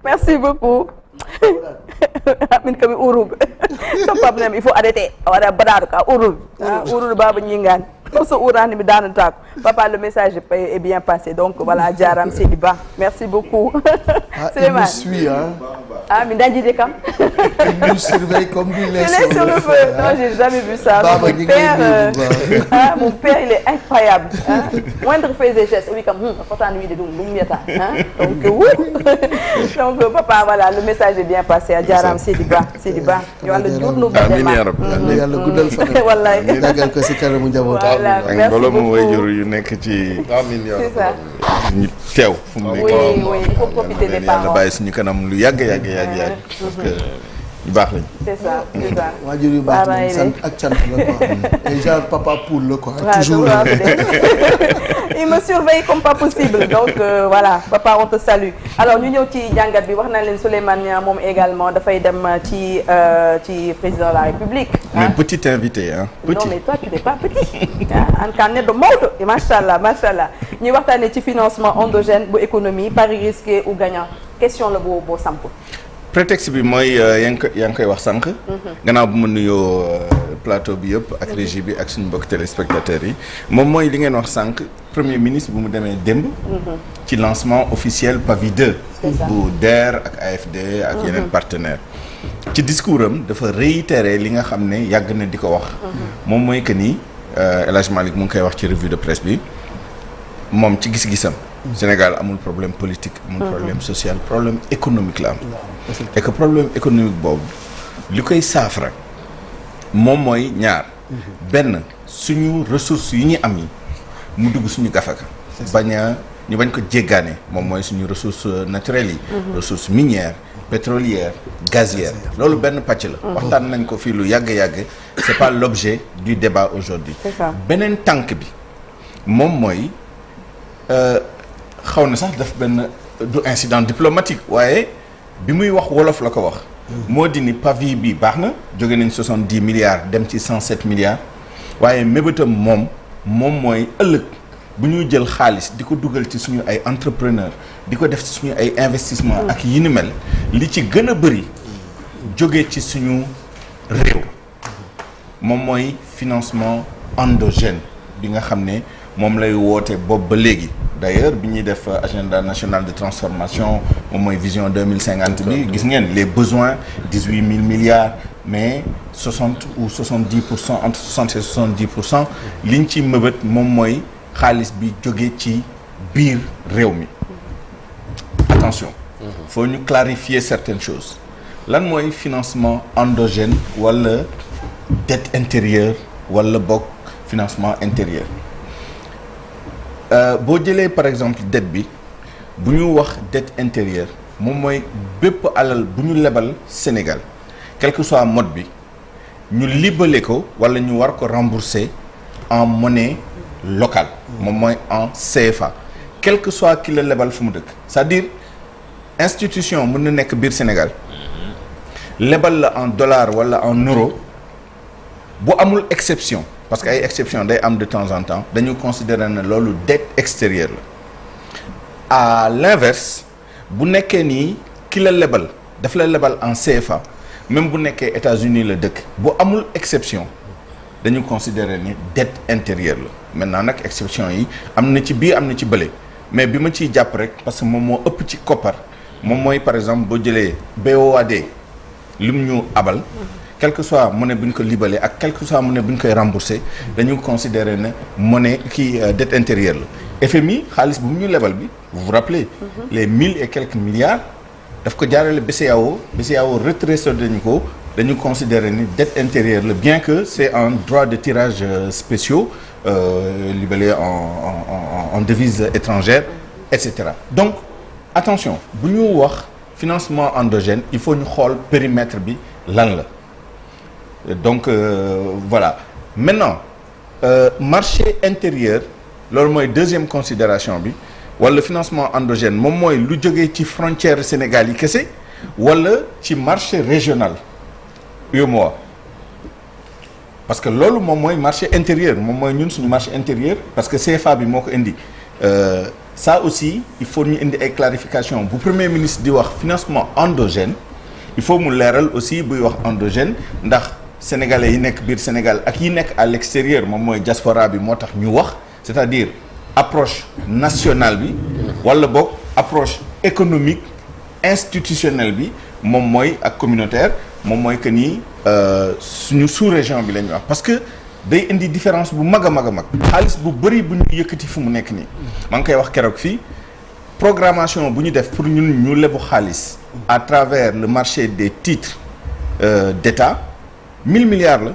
merci beaucoup. min kami urub so problème il faut arrêter waɗa baɗaɗo ka urub uruɗo baba ñingan so urani mi danatako papa le message est bien passé donc voilà jaram Seydi Ba merci beaucoup Souleymane mi dañjide kam il nous surveille comme du lait sur le feu non j'ai jamais vu ça mon père il est incroyable moindre fait des gestes wi kam fotani wiide ɗum wiyata donc papa voilà le message est bien passé a jaram Seydi Ba yo Allah jurnu amiin yaa rabbi yàlla guddal fan wallahi dagal ko si kanamu njaboot ak mbooloo waajur yu nekk ci ñu teew fu mu nekk oui il faut profiter des parents yàlla bàyyi suñu kanam lu yàgg parce que ñu baax lañ c'est ça waajur yu baax moom sant ak cant la quoi et genre papa poule la quoi toujours il me surveille comme pas possible donc voilà papa on te salue alors ñu ñëw ci jàngat bi wax na leen Souleymane Niang moom également dafay dem ci président de la République mais petit invité petit non mais toi tu n'es pas petit an kan ne do mawɗo machallah ñuy waxtaanee ci financement endogène bu économie pari risqué ou gagnant question la boo samp prétexte bi mooy yaa ngi koy wax sànq. gannaaw bu ma nuyoo plateau bi yëpp ak régie bi ak suñu mbokk téléspectateurs yi moom mooy li ngeen wax sànq premier ministre bu mu demee démb. ci lancement officiel PAVI 2. bu DER ak AFD ak yeneen partenaires. ci discours am dafa réitérer li nga xam ne yàgg na di ko wax. moom mooy que ni El Hadj Malick mu ngi koy wax ci revue de presse bi moom ci gis-gisam. Sénégal amul problème politique amul problème social problème économique la am. et que problème économique boobu li koy saafara moom mooy ñaar. benn suñu ressources yi ñu am yi mu dugg suñu gafaka. ñu bañ ko jéggaane moom mooy suñu ressources naturelles yi. ressources minières pétrolières gazières loolu benn pàcc la. waxtaan nañ ko fii lu yàgg c'est pas l'objet du débat aujourd'hui. beneen tànk bi moom mooy. xaw na sax daf benn du incident diplomatique waaye bi muy wax wolof la ko wax. moo di ni PAVI bi baax na jóge nañ 70 milliards dem ci 107 milliards waaye mébétam moom mooy ëllëg bu ñuy jël xaalis di ko dugal ci suñu ay entrepreneur di ko def ci suñu ay investissement ak yi ni mel li ci gën a bëri jóge ci suñu réew moom mooy financement endogène bi nga xam ne moom lay woote boobu ba léegi. d'ailleurs bi ñuy def agenda national de transformation moom mooy vision 2050 bi gis ngeen les besoins 18 000 milliards mais 60 ou 70% entre 60 et 70% liñ ci mëbët moom mooy xaalis bi jóge ci biir réew mi. attention faut ñu clarifier certaines choses lan mooy financement endogène wala dette intérieure wala bokk financement intérieur. boo jëlee par exemple dette bi bu ñu wax dette intérieure moom mooy bépp alal bu ñu lebal Sénégal quel que soit mode bi ñu libellé ko wala ñu war ko rembourser en monnaie locale moom mooy en CFA quel que soit ki la lebal fu mu dëkk c'est-à-dire institution mën na nekk biir Sénégal lebal la en dollar wala en euro bu amul exception parce que ay exception day am de temps en temps dañu considérer ne loolu dette extérieure la à l'inverse bu nekkee nii ki la lebal daf la lebal en CFA même bu nekkee États-Unis la dëkk bu amul exception dañu considérer ni dette intérieure la maintenant nag exception yi am na ci bii am na ci bële mais bi ma ciy jàpp rek parce que moom moo ëpp ci koppar moom mooy par exemple boo jëlee BOAD lim ñu abal quel que soit monnaie bu ñu ko libellé ak quel que soit monnaie bu ñu koy remboursé dañu considérer ne monnaie dette intérieure la FMI xaalis bu ñu lebal bi vous vous rappelez les 1000 et quelques milliards daf ko jaarale BCEAO retracé dañu considérer ni dette intérieure la bien que c'est un droit de tirage spéciaux libellé en devises étrangères etc. donc attention bu ñu wax financement endogène il faut ñu xool périmètre bi lan la donc voilà maintenant marché intérieur loolu mooy deuxième considération bi wala financement endogène moom mooy lu jógee ci frontière Sénégal yi kese wala ci marché régional UEMOA parce que loolu moom mooy marché intérieur moom mooy ñun suñu marché intérieur parce que CFA bi moo ko indi ça aussi il faut ñu indi ay clarification bu premier ministre di wax financement endogène il faut mu leeral aussi buy wax endogène ndax sénégalais yi nekk biir Sénégal ak yi nekk à l'extérieur moom mooy diaspora bi moo tax ñu wax c'est-à-dire approche nationale bi wala boog approche économique institutionnelle bi moom mooy ak communautaire moom mooy que ni suñu sous-région bi la ñu wax parce que day indi différence bu mag a mag a mag xaalis bu bëri bu ñu yëkkati fu mu nekk nii maa ngi koy wax keroog fii programmation bu ñu def pour ñun ñu lebu xaalis à travers le marché des titres d'État 1000 milliards la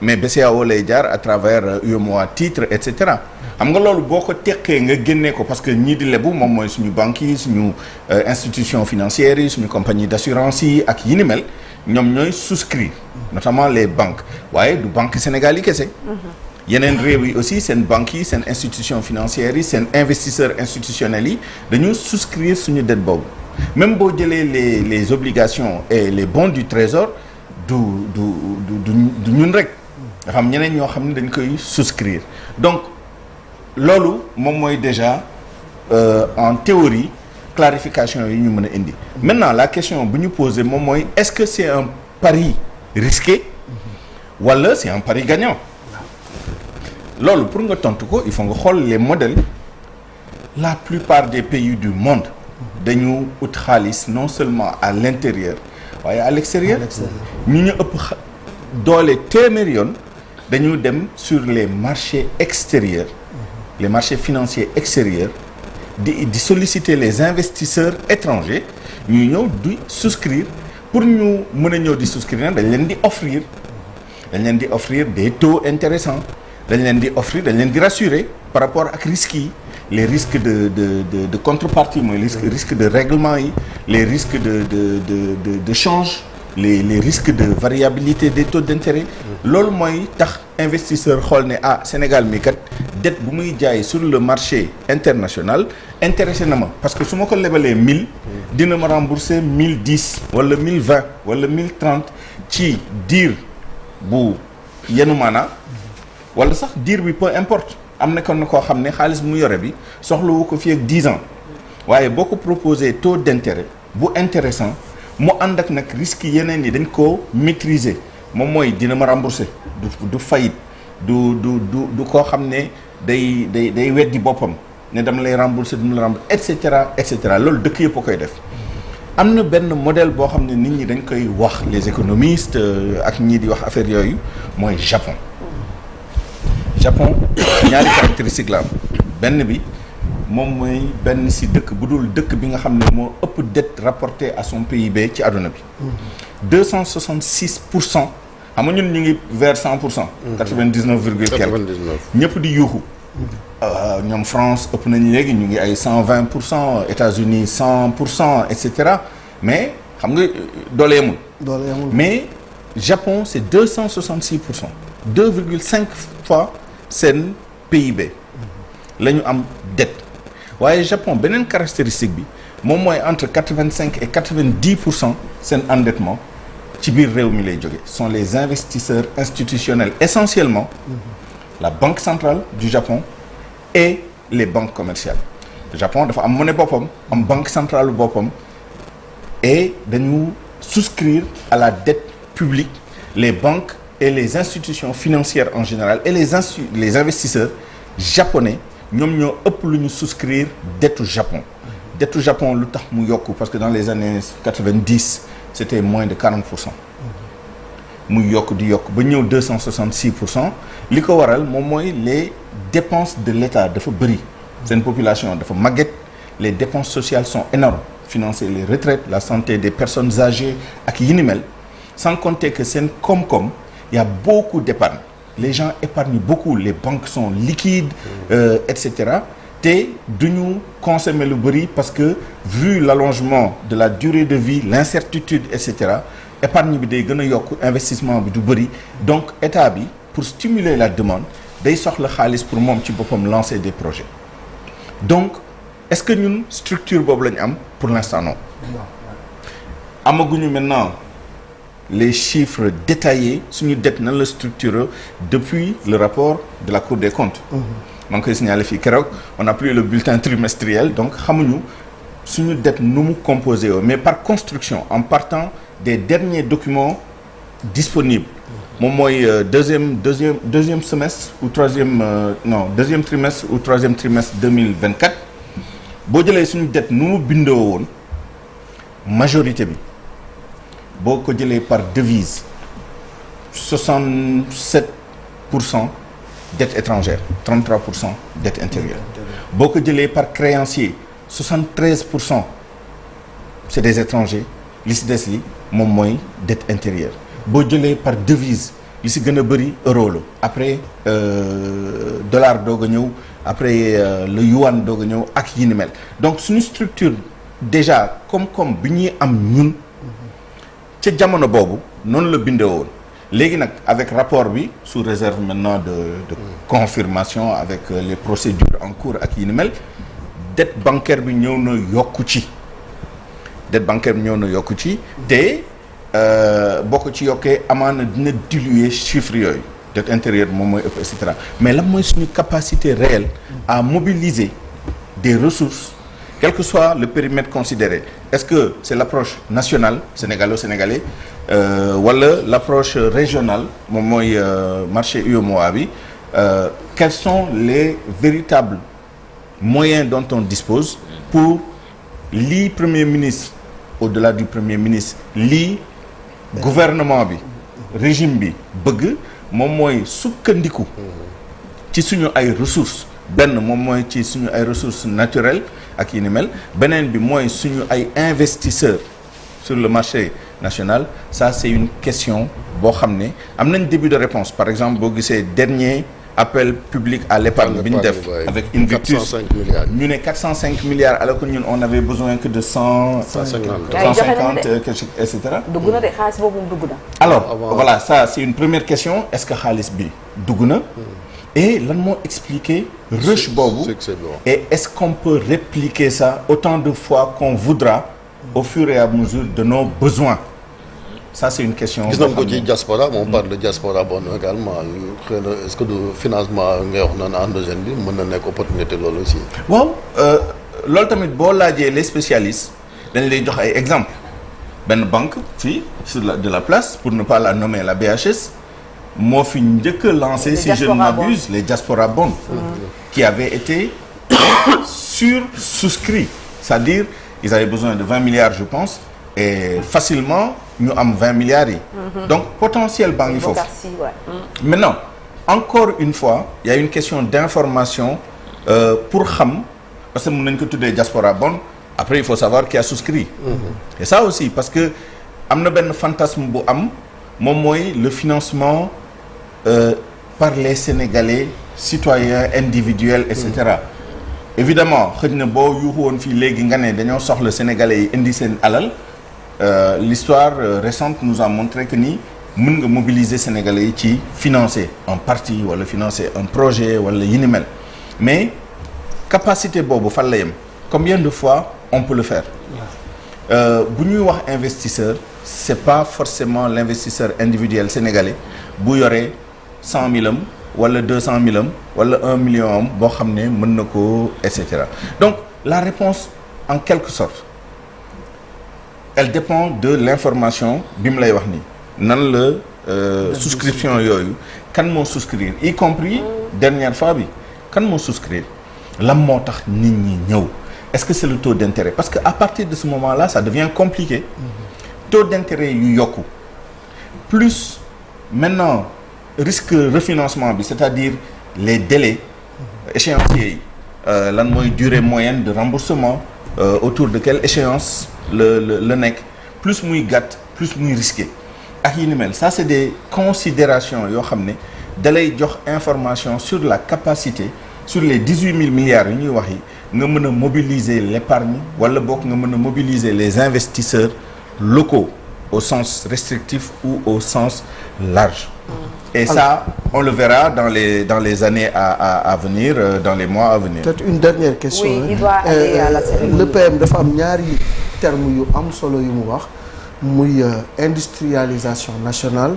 mais BCEAO lay jaar à travers UEMOA titres et cetera xam nga loolu boo ko teqee nga génnee ko parce que ñii di lebu moom mooy suñu banques yi suñu institutions financières yi suñu compagnie d'assurance yi ak yi ni mel ñoom ñooy souscrire notamment les banques waaye du banque Sénégal yi kese yeneen réew yi aussi seen banques yi seen institutions financières yi seen investisseurs institutionnels yi dañu souscrire suñu dette boobu même boo jëlee les obligations et les bons du trésor du ñun rek nga xam ñeneen ñoo xam ne dañ koy souscrire donc loolu moom mooy déjà en théorie clarification yi ñu mën a indi maintenant la question bu ñu posé moom mooy est-ce que c'est un pari risqué wala c'est un pari gagnant loolu pour nga tontu ko il faut nga xool les modèles la plupart des pays du monde dañu ut xaalis non seulement à l'intérieur waaye à l'extérieur ñu ëpp doole téeméer yoon dañu dem sur les marchés extérieurs les marchés financiers extérieurs di solliciter les investisseurs étrangers ñuy ñëw di souscrire pour ñu mën a ñëw di souscrire dañ leen di offrir des taux intéressants dañ leen di rassurer par rapport ak risques yi les risques de contrepartie mooy risque de règlement yi les risques de change les risques de variabilité des taux d'intérêt loolu mooy tax investisseur xool ne Sénégal mi kat dette bu muy jaay sur le marché international intéressé na ma parce que su ma ko lebalee 1000 dina ma rembourser 1010 wala 1020 wala 1030 ci diir bu yenu maanaa wala sax diir bi peu importe am na kon koo xam ne xaalis bu mu yore bi soxlawu ko fi ak 10 ans waaye boo ko proposé taux d'intérêt bu intéressant mu ànd ak nag risques yeneen yi dañ koo maîtriser moom mooy dina ma rembourser du faillite du koo xam ne day weddi boppam ne dama lay rembourser du ma la rembourser et cetera loolu dëkk yëpp a koy def am na benn modèle boo xam ne nit ñi dañ koy wax les économistes ak ñii di wax affaire yooyu mooy Japon ñaari caractéristique la am benn bi moom mooy benn ci dëkk bu dul dëkk bi nga xam ne moo ëpp dette rapportée à son PIB ci àdduna bi 266% xam nga ñun ñu ngi vers 100%. 99 virgule quelque ñëpp di yuuxu ñoom France ëpp nañu léegi ñu ngi ay 120%, États-Unis 100%, et cetera mais xam nga doole yemul. Mais Japon c'est 266%, 2,5 fois seen PIB la ñu am dette waaye Japon beneen caractéristique bi moom mooy entre 85 et 90% seen endettement ci biir réew mi lay jóge sont les investisseurs institutionnels essentiellement la banque centrale du Japon et les banques commerciales. Le Japon dafa am monnaie boppam am banque centrale boppam et dañu souscrire à la dette publique. Les banques et les institutions financières en général et les investisseurs japonais ñoom ñoo ëpp lu ñu souscrire dettu Japon. Dettu Japon lu tax mu yokku parce que dans les années 90 c'était moins de 40%. muy yokk di yokk ba ñëw 266%. li ko waral moom mooy les dépenses de l'État dafa bëri. seen population dafa màgget. les dépenses sociales sont énormes. financer les retraites la santé des personnes âgées ak yi ni mel. sans compter que seen koom-koom il y a beaucoup d'épargne. Les gens épargnent beaucoup, les banques sont liquides, etc. te duñu consommer lu bëri parce que vu l'allongement de la durée de vie, l'incertitude, etc. épargne bi day gën a yokk investissement bi du bëri donc état bi pour stimuler la demande day soxla xaalis pour moom ci boppam lancer des projets donc est-ce que ñun structure boobu la ñu am pour l'instant non amaguñu maintenant les chiffres détaillés suñu dette nan la structure depuis le rapport de la Cour des comptes maa ngi koy signaler fii keroog on n'a plus le bulletin trimestriel donc xamuñu suñu dette nu mu composé yoo mais par construction en partant des derniers documents disponibles moom mooy deuxième semestre ou deuxième trimestre ou troisième trimestre 2024 boo jëlee suñu dette nu mu bindoo woon majorité bi boo ko jëlee par devise 67% dette étrangère 33% dette intérieure boo ko jëlee par créancier 73% c'est des étrangers li si des li moom mooy dette intérieure boo jëlee par devise li si gën a bëri euro la après dollar doog a ñëw après le yuan doog a ñëw ak yi ni mel donc suñu structure déjà comme bi ñuy am ñun ca jamono boobu noonu la bindee woon léegi nag avec rapport bi sous réserve maintenant de confirmation avec les procédures en cours ak yi ni mel dette bancaire bi ñëw na yokku ci te boo ko ci yokkee amaana dina diluer chiffres yooyu dette intérieure moom mooy ëpp et cetera mais lan mooy suñu capacité réelle à mobiliser des ressources quel que soit le périmètre considéré est-ce que c'est l'approche nationale sénégalo-sénégalais wala l'approche régionale moom mooy marché UEMOA bi quels sont les véritables moyens dont on dispose pour lii premier ministre au-delà du premier ministre lii gouvernement bi régime bi bëgg moom mooy sukkandiku ci suñu ay ressources benn moom mooy ci suñu ay ressources naturelles ak yi ni mel beneen bi mooy suñu ay investisseurs sur le marché national ça c'est une question boo xam ne am nañ début de réponse par exemple boo gisee dernier appel public à l'épargne bi ñu def avec Invictus ñu ne 405 milliards alors que ñun on avait besoin que de 150 et cetera. dugg na de xaalis boobu dugg na. alors voilà ça c'est une première question est-ce que xaalis bi dugg na et lan moo expliquer rush boobu et est-ce qu'on peut répliquer ça autant de fois qu'on voudra au fur et à mesure de nos besoins. Ça c'est une question. gis nañ ko ci diaspora on parle de diaspora bon également xëy na est-ce que du financement ngay wax naan endogène bi mën na nekk opportunité loolu aussi. waaw loolu tamit boo laajee les spécialistes dañ lay jox ay exemples benn banque fii sur de la place pour ne pas la nommer la BHS moo fi njëkk a lancé si je ne m'abuse les diaspora bonds qui avaient été souscrits c'est-à-dire ils avaient besoin de 20 milliards je pense et facilement ñu am 20 milliards yi. Donc potentiel baa ngi foofu. Maintenant encore une fois il y a une question d'information pour xam parce que mën nañu ko tuddee diaspora bond après il faut savoir qui a souscrit. Et ça aussi parce que am na benn fantasme bu am moom mooy le financement par les Sénégalais citoyens individuels et cetera. Évidemment xëy na boo yuuxu woon fii léegi nga ne dañoo soxla Sénégalais yi indi seen alal. L'histoire récente nous a montré que ni mën nga mobiliser Sénégalais yi ci financer un parti wala financer un projet wala yi ni mel mais capacité boobu fan la yem combien de fois on peut le faire bu ñuy wax investisseur c'est pas forcément l'investisseur individuel sénégalais bu yoree 100 000 am wala 200 000 am wala 1 million am boo xam ne mën na ko et cetera donc la réponse en quelque sorte elle dépend de l'information bi mu lay wax nii nan la souscription yooyu kan moo souscrire y compris dernière fois bi kan moo souscrire lan moo tax nit ñi ñëw est-ce que c'est le taux d'intérêt parce que à partir de ce moment-là ça devient compliqué taux d'intérêt yu yokku plus maintenant risque refinancement bi c'est-à-dire les délais échéanciers yi lan mooy durée moyenne de remboursement autour de quelle échéance le nekk plus muy gàtt plus muy risqué ak yi ni mel ça c'est des considérations yoo xam ne dalay jox information sur la capacité sur les 18 000 milliards yu ñuy wax yi nga mën a mobiliser l'épargne wala boog nga mën a mobiliser les investisseurs locaux au sens restrictif ou au sens large. Et ça on le verra dans les années à venir dans les mois à venir. Peut-être une dernière question. Oui, il doit aller à la cérémonie. Le PM dafa am ñaari termes yu am solo yu mu wax muy industrialisation nationale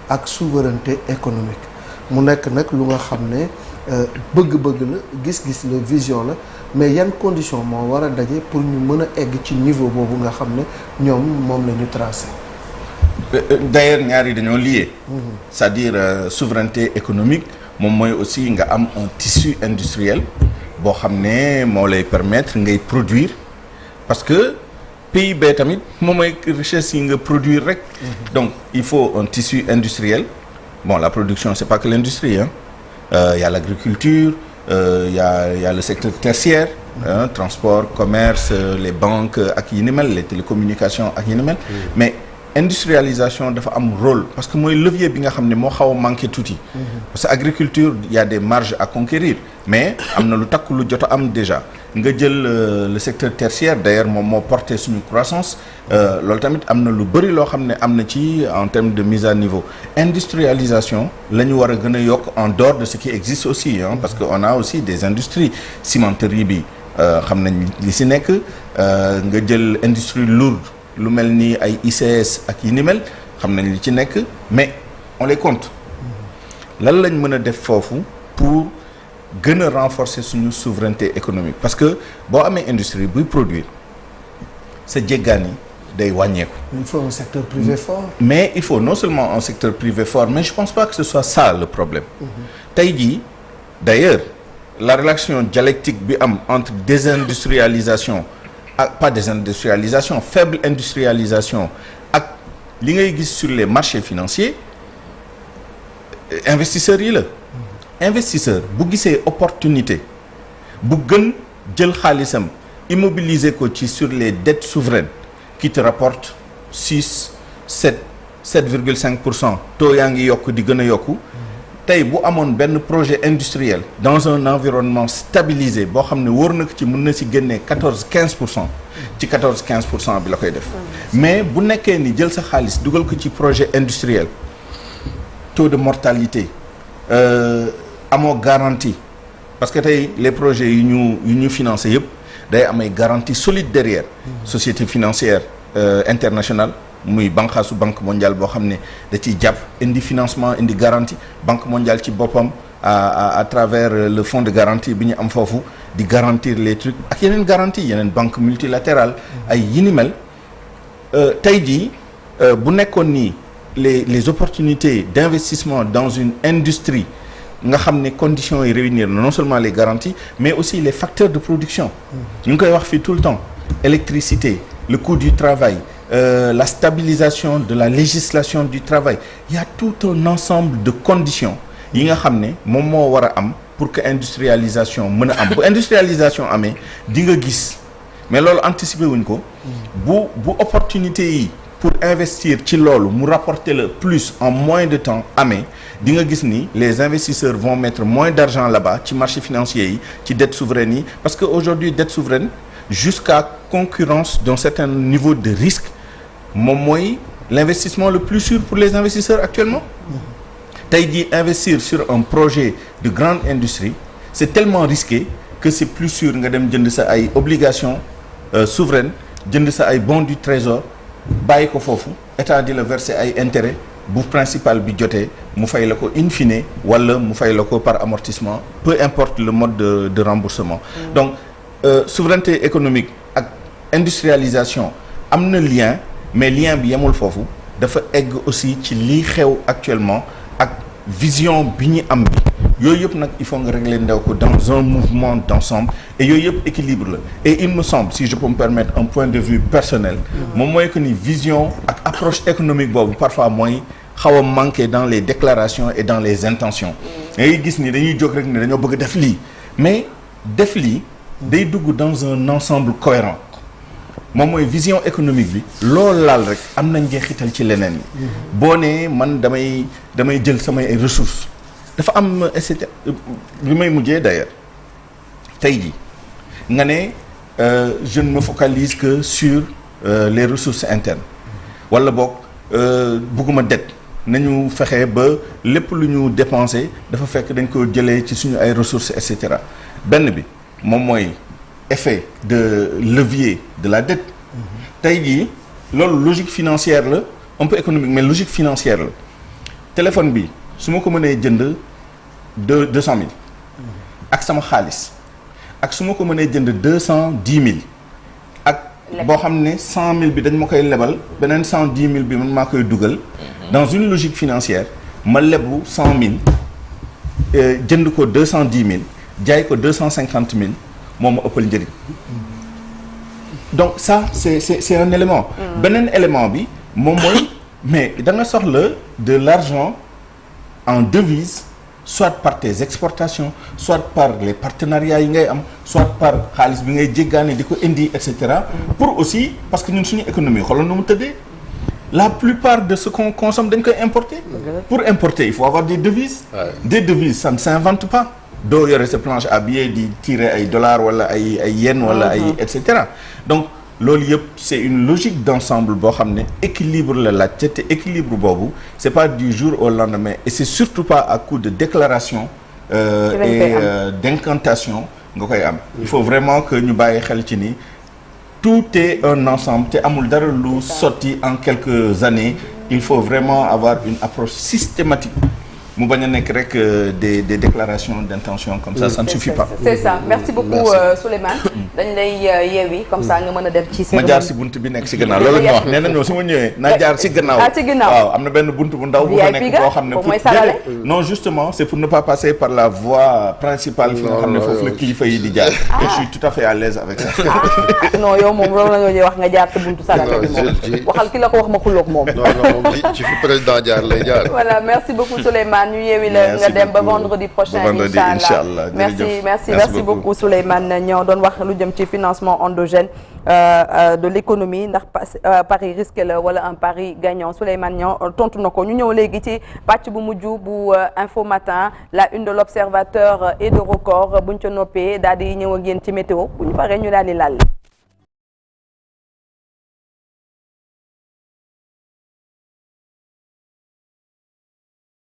ak souveraineté économique mu nekk nag lu nga xam ne bëgg-bëgg la gis-gis la vision la mais yan condition moo war a daje pour ñu mën a egg ci niveau boobu nga xam ne ñoom moom la ñu tracé. D'ailleurs ñaari dañoo lié. C'est-à-dire souveraineté économique moom mooy aussi nga am un tissu industriel boo xam ne moo lay permettre ngay produire parce que PIB tamit moom mooy richesse yi nga produire rek. Donc il faut un tissu industriel. Bon, la production c'est pas que l'industrie hein. Y a l'agriculture, y a le secteur tertiaire, transport, commerce, les banques ak yi ni mel, les télécommunications ak yi ni mel. Mais industrialisation dafa am rôle parce que mooy levier bi nga xam ne moo xaw a manqué tuuti. Parce que agriculture y a des marges à conquérir mais am na lu takk lu jot a am déjà nga jël le secteur tertiaire d'ailleurs moom moo porté suñu croissance loolu tamit am na lu bëri loo xam ne am na ci en termes de mise à niveau. Industrialisation la ñu war a gën a yokk en dehors de ce qui existe aussi hein, parce que on a aussi des industries cimenterie bi xam nañ li si nekk nga jël industrie lourde lu mel ni ay ICS ak yi ni mel xam nañ li ci nekk mais on les compte lan lañ mën a def foofu pour gën a renforcer suñu souveraineté économique parce que boo amee industrie buy produire sa jéggaan yi day wàññeeku. Il faut un secteur privé fort. Mais il faut non seulement un secteur privé fort mais je pense pas que ce soit ça le problème. Tey jii d'ailleurs la relation dialectique bi am entre désindustrialisation ak pas désindustrialisation faible industrialisation ak li ngay gis sur les marchés financiers investisseurs yi la. Investisseur bu gisee opportunité bu gën jël xaalisam immobiliser ko ci sur les dettes souveraines qui te rapportent 7,5% taux yaa ngi yokk di gën a yokku tey bu amoon benn projet industriel dans un environnement stabilisé boo xam ne wóor na ko ci mën na ci génnee 14-15% ci 14-15% bi la koy def mais bu nekkee ni jël sa xaalis dugal ko ci projet industriel taux de mortalité amoo garantie parce que tey les projets yu ñu financé yëpp day am ay garantie solide derrière société financière internationale muy banqaasu banque mondiale boo xam ne da ciy jàpp indi financement indi garantie banque mondiale ci boppam à travers le fonds de garantie bi ñu am foofu di garantir les trucs ak yeneen garantie yeneen banque multilatérale ay yi ni mel tey jii bu nekkoon nii les opportunités d'investissement dans une industrie nga xam ne conditions yi réunir non seulement les garanties mais aussi les facteurs de production ñu ngi koy wax fii tout le temps électricité le coût du travail la stabilisation de la législation du travail il y a tout un ensemble de conditions yi nga xam ne moom moo war a am pour que industrialisation mën a am bu industrialisation amee di nga gis mais loolu anticiper wuñ ko bu opportunité yi pour investir ci loolu mu rapporter le plus en moins de temps amee di nga gis ni les investisseurs vont mettre moins d'argent là-bas ci marché financier yi ci dette souveraine yi parce que aujourd'hui dette souveraine jusqu'à concurrence d'un certain niveau de risque moom mooy l'investissement le plus sûr pour les investisseurs actuellement tey jii investir sur un projet de grande industrie c'est tellement risqué que c'est plus sûr nga dem jënd sa ay obligations souveraines jënd sa ay bons du trésor bàyyi ko foofu état di la verser ay intérêts bu principal bi jotee mu fay la ko in fine wala mu fay la ko par amortissement peu importe le mode de remboursement donc souveraineté économique ak industrialisation am na lien mais lien bi yemul foofu dafa egg aussi ci lii xew actuellement ak vision bi ñu am bi yooyu yëpp nag il faut nga régler ndew ko dans un mouvement d'ensemble et yooyu yëpp équilibre la et il me semble si je peux me permettre un point de vue personnel moom mooy que ni vision ak approche économique boobu parfois mooy xaw a manquer dans les déclarations et dans les intentions ngay gis ni dañuy jóg rek ni dañoo bëgg def lii mais def lii day dugg dans un ensemble cohérent moom mooy vision économique bi loolu laal rek am na njeexital ci leneen yi boo nee man damay jël samay ay ressources dafa am li may mujjee d'ailleurs tey jii nga ne je ne me focalise que sur les ressources internes wala boog bugguma dette nañu fexe ba lépp lu ñu dépenser dafa fekk dañ ko jëlee ci suñu ay ressources et cetera benn bi moom mooy effet de levier de la dette tey jii loolu logique financière la un peu économique mais logique financière la téléphone bi su ma ko mënee jënd 200 000 ak sama xaalis ak su ma ko mënee jënd 210 000 ak boo xam ne 100 000 bi dañ ma koy lebal beneen 110 000 bi man maa koy dugal dans une logique financière ma lebu 100 000 jënd ko 210 000 jaay ko 250 000 moo ma ëppal njëriñ donc ça c'est un élément beneen élément bi moom mooy mais da nga soxla de l'argent en devise soit par tes exportations soit par les partenariats yi ngay am soit par xaalis bi ngay jéggaane di ko indi et cetera pour aussi parce que ñun suñu économie xoolal nu mu tëddee la plupart de ce qu'on consomme dañ koy importer pour importer il faut avoir des devises des devises ça ne s'invente pas doo yore sa planche à billets di tirer ay dollars wala ay yens wala ay et cetera donc loolu yëpp c'est une logique d'ensemble boo xam ne équilibre la laajte te équilibre boobu c'est pas du jour au lendemain et c'est surtout pas à coup de déclaration et d'incantation nga koy am il faut vraiment que ñu bàyyi xel ci ni tout est un ensemble te amul dara lu sotti en quelques années il faut vraiment avoir une approche systématique mu bañ a nekk rek des déclarations d'intention comme ça ça ne suffit pas. c'est ça merci beaucoup Souleymane dañ lay yeewi comme ça nga mën a dem ci ma jaar si bunt bi nekk si gannaaw loolu la ñu wax nee nañu su ma ñëwee naa jaar si gannaaw ci ginnaaw waaw am na benn bunt bu ndaw bu fa nekk boo xam ne pour non justement c'est pour ne pas passer par la voie principale fi nga xam ne foofu la kilifa yi di jaar et je suis tout à fait à l'aise avec ça non yow moom loolu la ñoo wax nga jaar sa buntu sarale bi moom waxal ki la ko wax ma xuloog moom non moom ci fi président jaar lay jaar voilà merci beaucoup Souleymane ñu yeewi la nga dem ba vendredi prochain inchallah merci beaucoup Souleymane ñoo doon wax lu jëm ci financement endogène de l'économie ndax pari risqué la wala un pari gagnant Souleymane ñoo tontu na ko ñu ñëw léegi ci pàcc bu mujj bu Info Matin la une de l'Observateur et de Record buñ ca noppee daal di ñëw ak yéen ci météo bu ñu paree ñu daal di laal